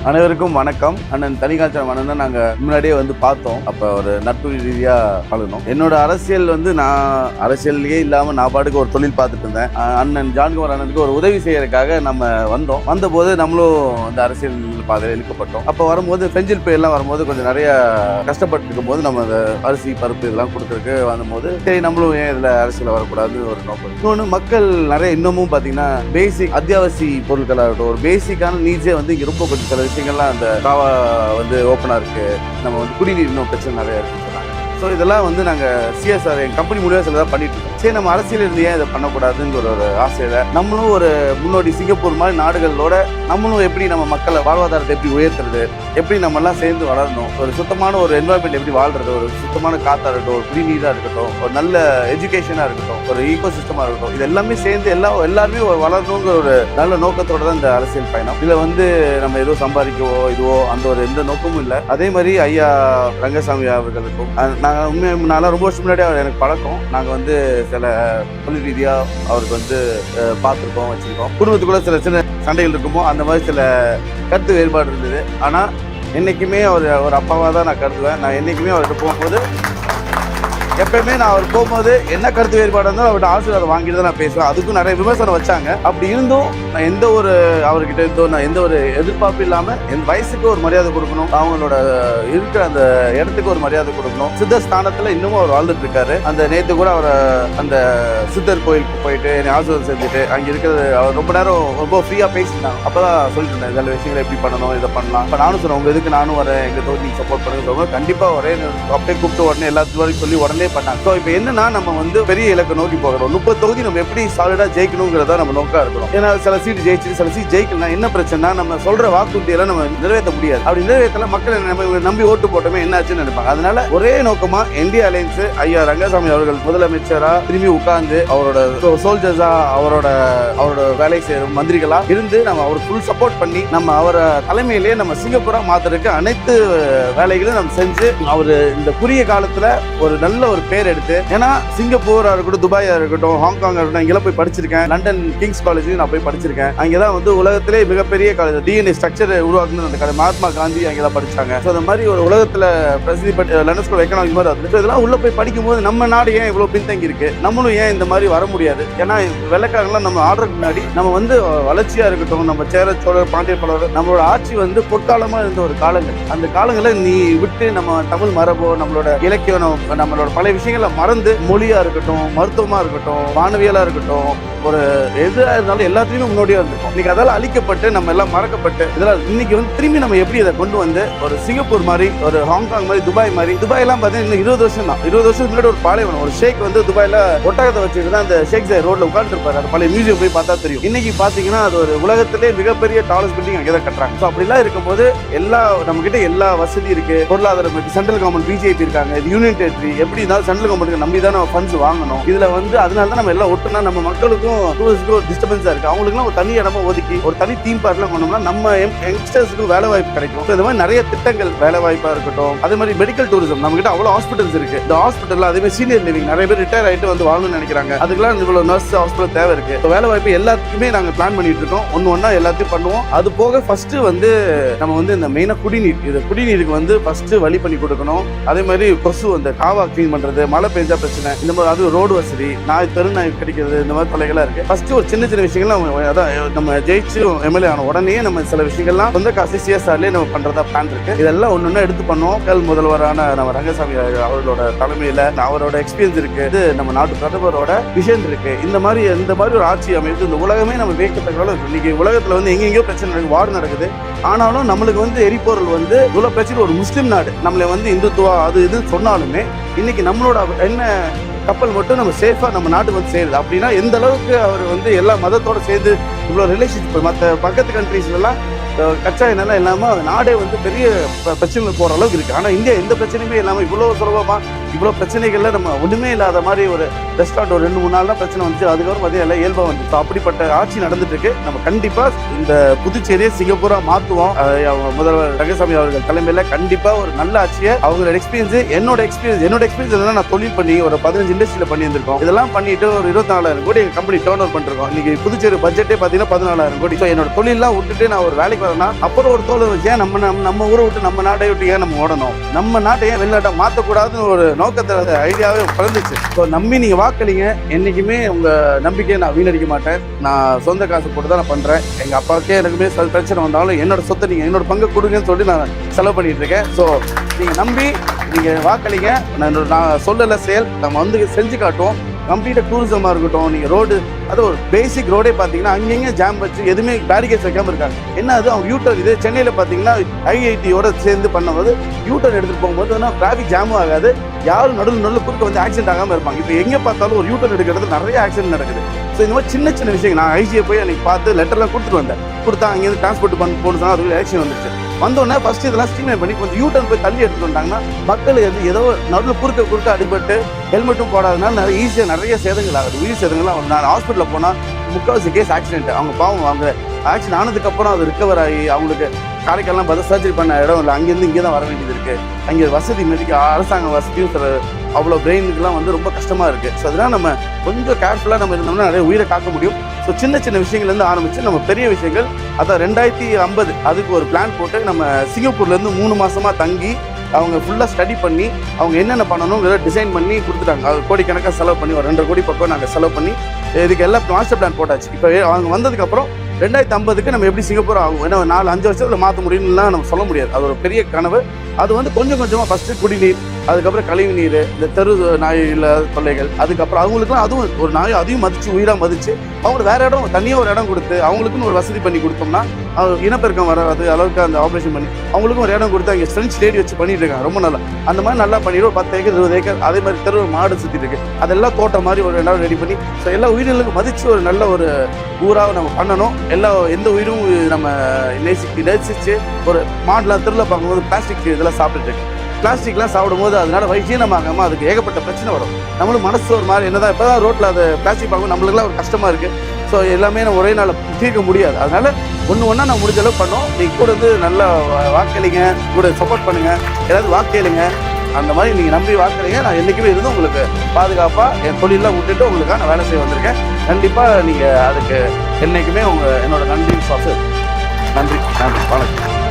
அனைவருக்கும் வணக்கம். அண்ணன் தனிகாச்சலம் அண்ணன் நாங்கள் முன்னாடியே வந்து பார்த்தோம். அப்போ ஒரு நட்பு ரீதியாக பழகணும். என்னோட அரசியல் வந்து நான் அரசியல்லையே இல்லாமல் நான் பாட்டுக்கு ஒரு தொழில் பார்த்துட்டு இருந்தேன். அண்ணன் ஜான்குமார் அண்ணனுக்கு ஒரு உதவி செய்யறதுக்காக நம்ம வந்தோம். வந்தபோது நம்மளும் அந்த அரசியல் பாதையில் இழுக்கப்பட்டோம். அப்போ வரும்போது பெஞ்சில் எல்லாம் வரும்போது கொஞ்சம் நிறைய கஷ்டப்பட்டு இருக்கும் போது நம்ம அந்த அரிசி பருப்பு இதெல்லாம் கொடுக்கறதுக்கு வந்தபோது சரி நம்மளும் ஏன் இதில் அரசியல் வரக்கூடாதுன்னு ஒரு நோக்கம். இன்னொன்று மக்கள் நிறைய இன்னமும் பார்த்தீங்கன்னா பேசிக் அத்தியாவசிய பொருட்களாக இருக்கட்டும், ஒரு பேசிக்கான நீட்ஸே வந்து இங்கே ரொம்ப கொஞ்சம் சில விஷயங்கள்லாம் அந்த காவா வந்து ஓப்பனாக இருக்குது. நம்ம வந்து குடிநீர் இன்னும் பிரச்சனை நிறையா இருக்குன்னு சொன்னாங்க. ஸோ இதெல்லாம் வந்து நாங்கள் சிஎஸ்ஆர் எங்கள் கம்பெனி மூலியமாக சில தான் பண்ணிட்டு இருக்கோம். சரி நம்ம அரசியல் இருந்து ஏன் இதை பண்ணக்கூடாதுங்கிற ஒரு ஆசையில் நம்மளும் ஒரு முன்னோடி சிங்கப்பூர் மாதிரி நாடுகளோட நம்மளும் எப்படி நம்ம மக்களை வாழ்வாதாரத்தை எப்படி உயர்த்துறது, எப்படி நம்மெல்லாம் சேர்ந்து வளரணும், ஒரு சுத்தமான ஒரு என்வாயன்மெண்ட் எப்படி வாழ்றது, ஒரு சுத்தமான காற்றா இருக்கட்டும், ஒரு குடிநீராக இருக்கட்டும், ஒரு நல்ல எஜுகேஷனாக இருக்கட்டும், ஒரு ஈகோ சிஸ்டமாக இருக்கட்டும், இது எல்லாமே சேர்ந்து எல்லாருமே ஒரு வளரணுங்கிற ஒரு நல்ல நோக்கத்தோட தான் இந்த அரசியல் பயணம். இதில் வந்து நம்ம ஏதோ சம்பாதிக்கவோ இதுவோ அந்த ஒரு எந்த நோக்கமும் இல்லை. அதே மாதிரி ஐயா ரங்கசாமி அவர்களுக்கும் நாங்கள் உண்மையாக ரொம்ப வருஷம் முன்னாடி அவர் எனக்கு பழக்கம். நாங்கள் வந்து சில தொழில் ரீதியாக அவருக்கு வந்து பார்த்துருக்கோம், வச்சுருக்கோம். குடும்பத்துக்குள்ள சில சின்ன சண்டைகள் இருக்குமோ அந்த மாதிரி சில கருத்து வேறுபாடு இருந்தது. ஆனால் என்றைக்குமே அவர் ஒரு அப்பாவாக தான் நான் கருதுவேன். நான் என்றைக்குமே அவர்கிட்ட போகும்போது எப்பயுமே நான் அவர் போகும்போது என்ன கருத்து வேறுபாடு இருந்தாலும் அவர்கிட்ட ஆசீர்வாதம் வாங்கிட்டு தான் நான் பேசுவேன். அதுக்கும் நிறைய விமர்சனம் வச்சாங்க. அப்படி இருந்தும் நான் எந்த ஒரு அவர்கிட்ட இருந்தோ நான் எந்த ஒரு எதிர்பார்ப்பு இல்லாமல் என் வயசுக்கு ஒரு மரியாதை கொடுக்கணும், அவங்களோட இருக்கிற அந்த இடத்துக்கு ஒரு மரியாதை கொடுக்கணும். சித்தர் ஸ்தானத்தில் இன்னமும் அவர் வாழ்ந்துட்டு இருக்காரு. அந்த நேற்று கூட அவரை அந்த சித்தர் கோயிலுக்கு போயிட்டு என்னை ஆசீர்வாதம் செஞ்சுட்டு அங்கே இருக்கிறது அவர் ரொம்ப நேரம் ரொம்ப ஃப்ரீயாக பேசிட்டாங்க. அப்போ தான் சொல்லிட்டு இருந்தேன் இதில் விஷயங்களை எப்படி பண்ணணும், இதை பண்ணலாம். இப்போ நானும் சொன்னேன் உங்கள் எதுக்கு நானும் வரேன், எங்கள் தொகுதி சப்போர்ட் பண்ணுங்க சொல்லுவோம். கண்டிப்பாக வரேன் அப்படியே கூப்பிட்டு உடனே எல்லாத்துக்கும் சொல்லி உடனே பண்ணாங்க. ஸோ இப்போ என்னன்னா நம்ம வந்து பெரிய இலக்கை நோக்கி போகிறோம். 30 தொகுதி நம்ம எப்படி சாலிடா ஜெயிக்கணுங்கிறதா நம்ம நோக்கா இருக்கணும். ஏன்னா சில சீட்டு ஜெயிச்சு சில சீட் ஜெயிக்கலாம். என்ன பிரச்சனை, நம்ம சொல்ற வாக்குறுதியெல்லாம் நம்ம நிறைவேற்ற முடியாது. அப்படி நிறைவேற்றல மக்கள் நம்ம நம்பி ஓட்டு போட்டோமே என்ன ஆச்சுன்னு நினைப்பாங்க. அதனால ஒரே நோக்கமா இந்தியா அலையன்ஸ் ஐயா ரங்கசாமி அவர்கள் முதலமைச்சரா திரும்பி உட்கார்ந்து அவரோட சோல்ஜர்ஸா அவரோட வேலை செய்யும் மந்திரிகளா இருந்து நம்ம அவர் ஃபுல் சப்போர்ட் பண்ணி நம்ம அவரை தலைமையிலேயே நம்ம சிங்கப்பூரா மாத்துறதுக்கு அனைத்து வேலைகளும் நம்ம செஞ்சு அவர் இந்த குறுகிய காலத்துல ஒரு நல்ல ஒரு பேர் எடுத்து, ஏன்னா சிங்கப்பூரா இருக்கட்டும், துபாயா இருக்கட்டும், ஹாங்காங் இருக்கட்டும், இங்கெல்லாம் போய் படிச்சிருக்கேன். லண்டன் கிங்ஸ் காலேஜ் நான் போய் படிச்சிருக்கேன். அங்கதான் வந்து உலகத்திலே மிகப்பெரிய காலேஜ் டிஎன்ஏ ஸ்ட்ரக்சர் உருவாக்குன்னு அந்த காலேஜ் மகாத்மா காந்தி அங்கதான் படிச்சாங்க. ஸோ அந்த மாதிரி ஒரு உலகத்துல பிரசித்தி பெற்ற லண்டன் ஸ்கூல் எக்கனாமிக் மாதிரி அது இதெல்லாம் உள்ள போய் படிக்கும்போது நம்ம நாடு ஏன் இவ்வளவு பின்தங்கி இருக்கு, நம்மளும் ஏன் இந்த மாதிரி வர முடியாது? ஏன்னா வெள்ளக்காரங்களாம் நம்ம ஆர்டருக்கு முன்னாடி நம்ம வந்து வளர்ச்சியா இருக்கட்டும், நம்ம சேர சோழர் பாண்டிய பலர் நம்மளோட ஆட்சி வந்து பொற்காலமா இருந்த ஒரு காலங்கள். அந்த காலங்களை நீ விட்டு நம்ம தமிழ் மரபோ நம்மளோட இலக்கியம் நம்மளோட பல விஷயங்களை மறந்து மொழியா இருக்கட்டும், மருத்துவமா இருக்கட்டும், வானவியலா இருக்கட்டும், ஒரு எதுவா இருந்தாலும் எல்லாத்தையுமே முன்னோடியா இருந்திருக்கும். இன்னைக்கு அதெல்லாம் அழிக்கப்பட்டு நம்ம எல்லாம் மறக்கப்பட்டு இதெல்லாம் இன்னைக்கு வந்து திரும்பி நம்ம எப்படி இதை கொண்டு வந்து ஒரு சிங்கப்பூர் மாதிரி, ஒரு ஹாங்காங் மாதிரி, துபாய் மாதிரி. துபாய் எல்லாம் பார்த்தீங்கன்னா 20 வருஷம் தான். 20 வருஷத்துக்கு முன்னாடி ஒரு பாலைவனம், ஒரு ஷேக் வந்து துபாயில ஒட்டகத்தை வச்சுட்டு தான் அந்த ஷேக் ஜாய் ரோட்ல உட்கார்ந்து இருப்பாரு. அது பழைய மியூசியம் போய் பார்த்தா தெரியும். இன்னைக்கு பாத்தீங்கன்னா அது ஒரு உலகத்திலே மிகப்பெரிய டாலர்ஸ் பில்டிங் அங்கே தான் கட்டுறாங்க. ஸோ அப்படிலாம் இருக்கும்போது எல்லா நம்ம கிட்ட எல்லா வசதி இருக்கு, பொருளாதாரம் இருக்கு. சென்ட்ரல் கவர்மெண்ட் பிஜேபி இருக்காங்க, இது யூனியன் டெரிட்டரி. எப்படி இருந்தாலும் சென்ட்ரல் கவர்மெண்ட் நம்பி தான் நம்ம ஃபண்ட்ஸ் வாங்கணும். இதுல வந்து அதனால தான் நம்ம எல்லாம் ஒட்டுனா நம்ம மக்களுக்கும் டூரிஸ்டுக்கும் ஒரு டிஸ்டர்பன்ஸா இருக்கு. அவங்களுக்குலாம் ஒரு தனி இடமா ஒதுக்கி ஒரு தனி தீம் பார்க்லாம் கொண்டோம்னா நம்ம யங்ஸ்டர்ஸுக்கு வேலை வாய்ப்பு கிடைக்கும். இந்த மாதிரி நிறைய திட்டங்கள் வேலை வாய்ப்பா இருக்கட்டும். அதே மாதிரி மெடிக்கல் டூரிசம், நம்ம கிட்ட அவ்வளவு ஹாஸ்பிட்டல்ஸ் இருக்கு. இந்த ஹாஸ்பிட்டல் அதே மாதிரி சீனியர் லிவிங் நிறைய பேர் ரிட்டையர் ஆயிட்டு வந்து வாங்கணும்னு நினைக்கிறாங்க. அதுக்கெல்லாம் இவ்வளவு நர்ஸ் ஹாஸ்பிட்டல் தேவை இருக்கு. வேலை வாய்ப்பு எல்லாத்துக்குமே நாங்க பிளான் பண்ணிட்டு இருக்கோம். ஒன்னா எல்லாத்தையும் பண்ணுவோம். அது போக ஃபர்ஸ்ட் வந்து நம்ம வந்து இந்த மெயினா குடிநீர், இது குடிநீருக்கு வந்து ஃபர்ஸ்ட் வழி பண்ணி கொடுக்கணும். அதே மாதிரி கொசு அந்த காவா கிளீன் பண்றது, மழை பெஞ்சா பிரச்சனை, இந்த மாதிரி அது ரோடு வசதி, தெருநாய் கிடைக்கிறது, இந்த மாதிரி தொலைகள்லாம் இருக்கு. ஃபர்ஸ்ட் ஒரு சின்ன சின்ன விஷயங்கள்லாம் அதான் நம்ம ஜெயிச்சு எம்எல்ஏ ஆன உடனே நம்ம சில விஷயங்கள்லாம் சொந்த காசு சிஎஸ்ஆர்லேயே நம்ம பண்றதா பிளான் இருக்கு. இதெல்லாம் ஒன்னொன்னா எடுத்து பண்ணுவோம். முதல்வரான நம்ம ரங்கசாமி அவர்களோட தலைமையில அவரோட எக்ஸ்பீரியன்ஸ் இருக்கு, இது நம்ம நாட்டு பிரதமரோட விஷன் இருக்கு. இந்த மாதிரி ஒரு ஆட்சி அமைத்து இந்த உலகமே நம்ம வேக்கத்தக்க இன்னைக்கு உலகத்துல வந்து எங்கெங்கயோ பிரச்சனை நடக்குது, வார் நடக்குது. ஆனாலும் நம்மளுக்கு வந்து எரிபொருள் வந்து இவ்வளவு பிரச்சனை, ஒரு முஸ்லீம் நாடு நம்மளை வந்து இந்துத்துவா அது இது சொன்னாலுமே இன்னைக்கு நம்மளோட என்ன கப்பல் மட்டும் நம்ம சேஃபா நம்ம நாட்டுக்கு வந்து சேருது. அப்படின்னா எந்த அளவுக்கு அவர் வந்து எல்லா மதத்தோட சேர்ந்து இவ்வளவு ரிலேஷன்ஷிப் மற்ற பக்கத்து கண்ட்ரீஸ்ல எல்லாம் கச்சா எண்ணெல்லாம் இல்லாமல் நாடே வந்து பெரிய பிரச்சனைகள் போகிற அளவுக்கு இருக்குது. ஆனால் இந்தியா எந்த பிரச்சனையுமே இல்லாமல் இவ்வளோ சுலபமாக இவ்வளோ பிரச்சனைகள்ல நம்ம ஒன்றுமே இல்லாத மாதிரி ஒரு ரெஸ்டாரண்ட் ஒரு 2-3 நாள் தான் பிரச்சனை வந்துச்சு. அதுக்கப்புறம் பார்த்தீங்கன்னா எல்லாம் இயல்பாக வந்துச்சு. ஸோ அப்படிப்பட்ட ஆட்சி நடந்துட்டு இருக்கு. நம்ம கண்டிப்பாக இந்த புதுச்சேரியை சிங்கப்பூரா மாற்றுவோம். முதல்வர் ரங்கசாமி அவர்கள் தலைமையில் கண்டிப்பாக ஒரு நல்ல ஆட்சியை அவங்களோட எக்ஸ்பீரியன்ஸ் என்னோட எக்ஸ்பீரியன்ஸ் என்னன்னா நான் தொழில் பண்ணி ஒரு 15 இண்டஸ்ட்ரியில் பண்ணியிருந்திருக்கோம். இதெல்லாம் பண்ணிட்டு ஒரு 24,000 கோடி எங்கள் கம்பெனி டர்ன் ஓவர் பண்ணிருக்கோம். இன்னைக்கு புதுச்சேரி பட்ஜெட்டே பார்த்தீங்கன்னா 14,000 கோடி. ஸோ என்னோட தொழிலெலாம் விட்டுட்டு நான் ஒரு வேலைக்கு பார்க்கறதுனா அப்புறம் ஒரு தோல் வச்சு ஏன் நம்ம ஊரை விட்டு நம்ம நாட்டை விட்டு ஏன் நம்ம ஓடணும், நம்ம நாட்டை ஏன் வெளிநாட்டை மாற்றக்கூடாதுன்னு ஒரு நோக்கத்தை ஐடியாவே பிறந்துச்சு. ஸோ நம்பி நீங்கள் வாக்களிங்க. என்றைக்குமே உங்கள் நம்பிக்கையை நான் வீணடிக்க மாட்டேன். நான் சொந்த காசு போட்டு தான் நான் பண்ணுறேன். எங்கள் அப்பாவுக்கே எனக்குமே பிரச்சனை வந்தாலும் என்னோட சொத்தை நீங்கள் என்னோட பங்கு கொடுங்கன்னு சொல்லி நான் செலவு பண்ணிட்டு இருக்கேன். ஸோ நீங்கள் நம்பி நீங்கள் வாக்களிங்க. நான் சொல்லலை செயல் நம்ம வந்து செஞ்சு காட்டுவோம். கம்ப்ளீட்டாக டூரிசமாக இருக்கட்டும், நீங்கள் ரோடு அது ஒரு பேசிக் ரோடே பார்த்தீங்கன்னா அங்கங்கே ஜாம் வச்சு எதுவுமே பேரிகேட்ஸ் வைக்காமல் இருக்காங்க. என்ன அது அவங்க யூட்டர் இது சென்னையில் பார்த்தீங்கன்னா IITயோட சேர்ந்து பண்ணும்போது யூட்டர் எடுத்துகிட்டு போகும்போது டிராஃபிக் ஜாமும் ஆகாது, யாரும் நடுவில் குறுக்க வந்து ஆக்சிடென்ட் ஆகாமல் இருப்பாங்க. இப்போ எங்கே பார்த்தாலும் ஒரு யூட்டர் எடுக்கிறது நிறைய ஆக்சிடென்ட் நடக்குது. ஸோ இந்த மாதிரி சின்ன சின்ன விஷயங்கள் நான் ஐஜியை போய் அன்றைக்கி பார்த்து லெட்டர்லாம் கொடுத்துட்டு வந்தேன். கொடுத்தா அங்கேருந்து டிரான்ஸ்போர்ட் போன்னு சொன்னால் அதுக்கு எலெக்ஷன் வந்துச்சு. வந்தோடனே ஃபஸ்ட்டு இதெல்லாம் ஸ்ட்ரீம்லைன் பண்ணி கொஞ்சம் யூட்டர்ன் போய் தள்ளி எடுத்துட்டு வந்தாங்கன்னா மக்கள் ஏதோ நடுவில் குறுக்க அடிபட்டு ஹெல்மெட்டும் போடாதனால நிறைய சேதங்கள் ஆகுது, உயிர் சேதங்கள் ஆகுது. நான் ஹாஸ்பிட்டலில் போனால் முக்கால்வாசி கேஸ் ஆக்சிடென்ட். அவங்க பாவம் அவங்க ஆக்சிடென்ட் ஆனதுக்கப்புறம் அது ரிக்கவர் ஆகி அவங்களுக்கு காரைக்கால்லாம் பார்த்து சர்ஜரி பண்ண இடம் இல்லை, அங்கேருந்து இங்கே தான் வர வேண்டியது இருக்குது. அங்கே வசதி அரசாங்க வசதியும் சில அவ்வளோ பிரெயினுக்குலாம் வந்து ரொம்ப கஷ்டமாக இருக்குது. ஸோ அதெல்லாம் நம்ம கொஞ்சம் கேர்ஃபுல்லாக நம்ம இருந்தோம்னா நிறைய உயிரை காக்க முடியும். ஸோ சின்ன சின்ன விஷயங்கள்லேருந்து ஆரம்பித்து நம்ம பெரிய விஷயங்கள் அதான் 2050 அதுக்கு ஒரு பிளான் போட்டு நம்ம சிங்கப்பூர்லேருந்து 3 மாதமாக தங்கி அவங்க ஃபுல்லாக ஸ்டடி பண்ணி அவங்க என்னென்ன பண்ணணுங்கிற டிசைன் பண்ணி கொடுத்துட்டாங்க. அது கோடிக்கணக்காக செலவு பண்ணி ஒரு 2.5 கோடி பக்கம் நாங்கள் செலவு பண்ணி இதுக்கு எல்லாம் மாஸ்டர் பிளான் போட்டாச்சு. இப்போ அவங்க வந்ததுக்கப்புறம் 2050க்கு நம்ம எப்படி சிங்கப்பூர் ஆகும், ஏன்னா 4-5 வருஷத்தில் மாற்ற முடியும்லாம் நம்ம சொல்ல முடியாது. அது ஒரு பெரிய கனவு. அது வந்து கொஞ்சம் கொஞ்சமாக ஃபஸ்ட்டு குடிநீர், அதுக்கப்புறம் கழிவு நீர், இந்த தெரு நாயில் தொல்லைகள், அதுக்கப்புறம் அவங்களுக்குலாம் அதுவும் ஒரு நாய் அதையும் மதித்து உயிராக மதித்து அவங்களுக்கு வேறு இடம் தனியாக ஒரு இடம் கொடுத்து அவங்களுக்குன்னு ஒரு வசதி பண்ணி கொடுத்தோம்னா இனப்பெருக்கம் வராது அளவுக்கு அந்த ஆப்ரேஷன் பண்ணி அவங்களுக்கும் ஒரு இடம் கொடுத்து அங்கே ஃப்ரெண்ட்ஸ் ஸ்டேடி வச்சு பண்ணிட்டு இருக்காங்க. ரொம்ப நல்லா அந்த மாதிரி நல்லா பண்ணிடுவோம். 10 ஏக்கர் 20 ஏக்கர் அதே மாதிரி தெரு மாடு சுற்றிட்டு இருக்கு, அதெல்லாம் தோட்டம் மாதிரி ஒரு இடம் ரெடி பண்ணி ஸோ எல்லா உயிரினங்களுக்கும் மதித்து ஒரு நல்ல ஒரு ஊராக நம்ம பண்ணணும். எந்த உயிரும் நம்ம நேசிச்சு ஒரு மாடலாம் தெருவில் பார்க்கும்போது பிளாஸ்டிக் இதெல்லாம் சாப்பிட்டுட்டு இருக்கு. பிளாஸ்டிக்லாம் சாப்பிடும்போது அதனால ஜீரணமாகாமல் அதுக்கு ஏகப்பட்ட பிரச்சனை வரும். நம்மளும் மனசு ஒரு மாதிரி என்னதான் இப்போ தான் ரோட்டில் அது பிளாஸ்டிக் பார்க்கும் நம்மளுக்குலாம் ஒரு கஷ்டமாக இருக்குது. ஸோ எல்லாமே நம்ம ஒரே நாள் தீர்க்க முடியாது. அதனால் ஒன்றா நான் முடிஞ்ச அளவு பண்ணோம். நீங்கள் கூட வந்து நல்லா வாக்களிங்க, கூட சப்போர்ட் பண்ணுங்கள், ஏதாவது வாக்களிங்க. அந்த மாதிரி நீங்கள் நம்பி வாக்களிங்க. நான் என்றைக்குமே இருந்து உங்களுக்கு பாதுகாப்பாக என் தொழிலெலாம் விட்டுட்டு உங்களுக்காக நான் வேலை செய்ய வந்திருக்கேன். கண்டிப்பாக நீங்கள் அதுக்கு என்றைக்குமே என்னோட நன்றி விசுவாசம். நன்றி வணக்கம்.